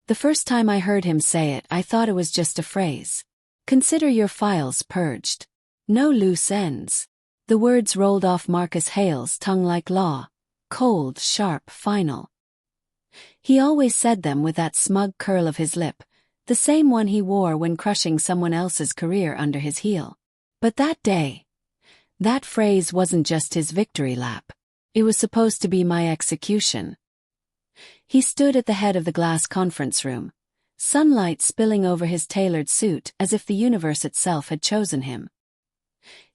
The first time I heard him say it, I thought it was just a phrase. Consider your files purged. No loose ends. The words rolled off Marcus Hale's tongue like law. Cold, sharp, final. He always said them with that smug curl of his lip, the same one he wore when crushing someone else's career under his heel. But that day, that phrase wasn't just his victory lap. It was supposed to be my execution. He stood at the head of the glass conference room, sunlight spilling over his tailored suit as if the universe itself had chosen him.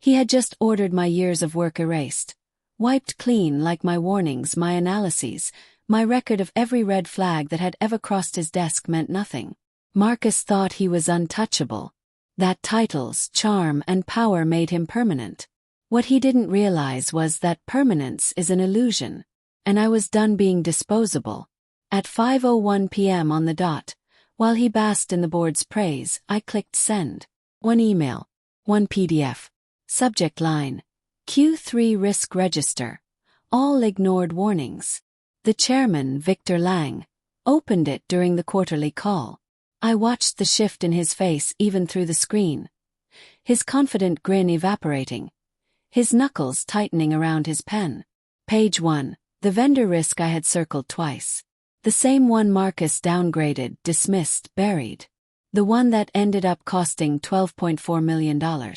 He had just ordered my years of work erased, wiped clean, like my warnings, my analyses, my record of every red flag that had ever crossed his desk meant nothing. Marcus thought he was untouchable. That titles, charm, and power made him permanent. What he didn't realize was that permanence is an illusion, and I was done being disposable. At 5:01 p.m. on the dot, while he basked in the board's praise, I clicked send. One email. One PDF. Subject line: Q3 Risk Register. All ignored warnings. The chairman, Victor Lang, opened it during the quarterly call. I watched the shift in his face even through the screen. His confident grin evaporating. His knuckles tightening around his pen. Page 1. The vendor risk I had circled twice. The same one Marcus downgraded, dismissed, buried. The one that ended up costing $12.4 million.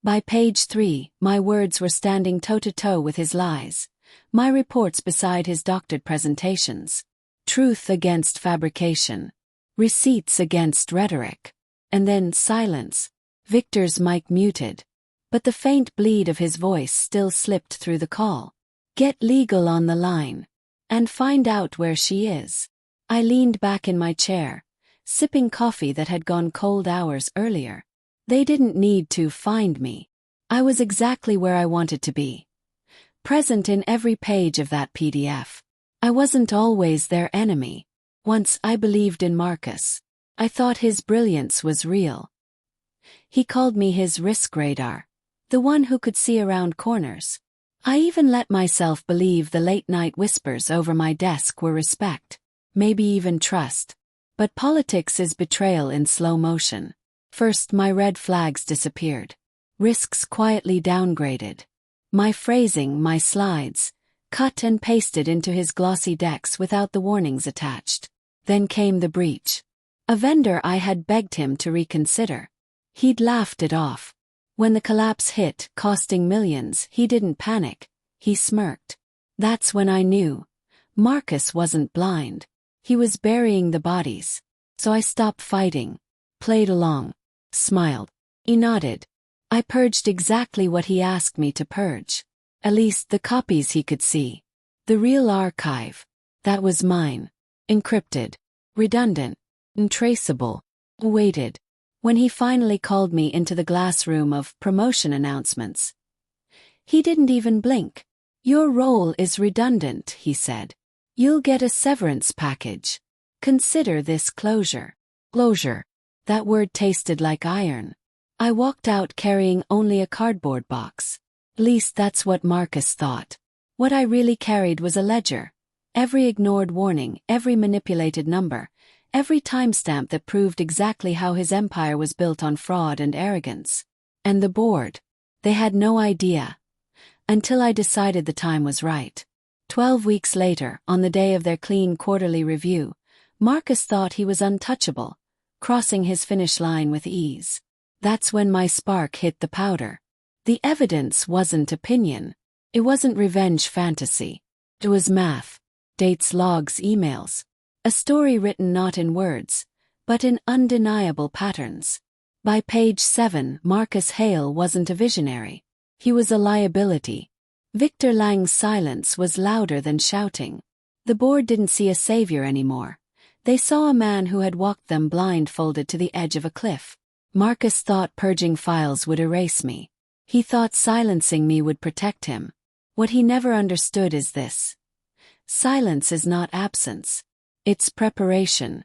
By page 3, my words were standing toe-to-toe with his lies. My reports beside his doctored presentations. Truth against fabrication. Receipts against rhetoric. And then silence. Victor's mic muted. But the faint bleed of his voice still slipped through the call. Get legal on the line. And find out where she is. I leaned back in my chair, sipping coffee that had gone cold hours earlier. They didn't need to find me. I was exactly where I wanted to be. Present in every page of that PDF. I wasn't always their enemy. Once I believed in Marcus. I thought his brilliance was real. He called me his risk radar. The one who could see around corners. I even let myself believe the late-night whispers over my desk were respect, maybe even trust. But politics is betrayal in slow motion. First, my red flags disappeared. Risks quietly downgraded. My phrasing, my slides, cut and pasted into his glossy decks without the warnings attached. Then came the breach. A vendor I had begged him to reconsider. He'd laughed it off. When the collapse hit, costing millions, he didn't panic. He smirked. That's when I knew. Marcus wasn't blind. He was burying the bodies. So I stopped fighting. Played along. Smiled. He nodded. I purged exactly what he asked me to purge. At least the copies he could see. The real archive. That was mine. Encrypted. Redundant. Untraceable. Weighted. When he finally called me into the glass room of promotion announcements, he didn't even blink. Your role is redundant, he said. You'll get a severance package. Consider this closure. Closure. That word tasted like iron. I walked out carrying only a cardboard box. At least that's what Marcus thought. What I really carried was a ledger. Every ignored warning, every manipulated number, every timestamp that proved exactly how his empire was built on fraud and arrogance. And the board. They had no idea. Until I decided the time was right. 12 weeks later, on the day of their clean quarterly review, Marcus thought he was untouchable, crossing his finish line with ease. That's when my spark hit the powder. The evidence wasn't opinion. It wasn't revenge fantasy. It was math. Dates, logs, emails. A story written not in words, but in undeniable patterns. By page 7, Marcus Hale wasn't a visionary. He was a liability. Victor Lang's silence was louder than shouting. The board didn't see a savior anymore. They saw a man who had walked them blindfolded to the edge of a cliff. Marcus thought purging files would erase me. He thought silencing me would protect him. What he never understood is this. Silence is not absence. It's preparation.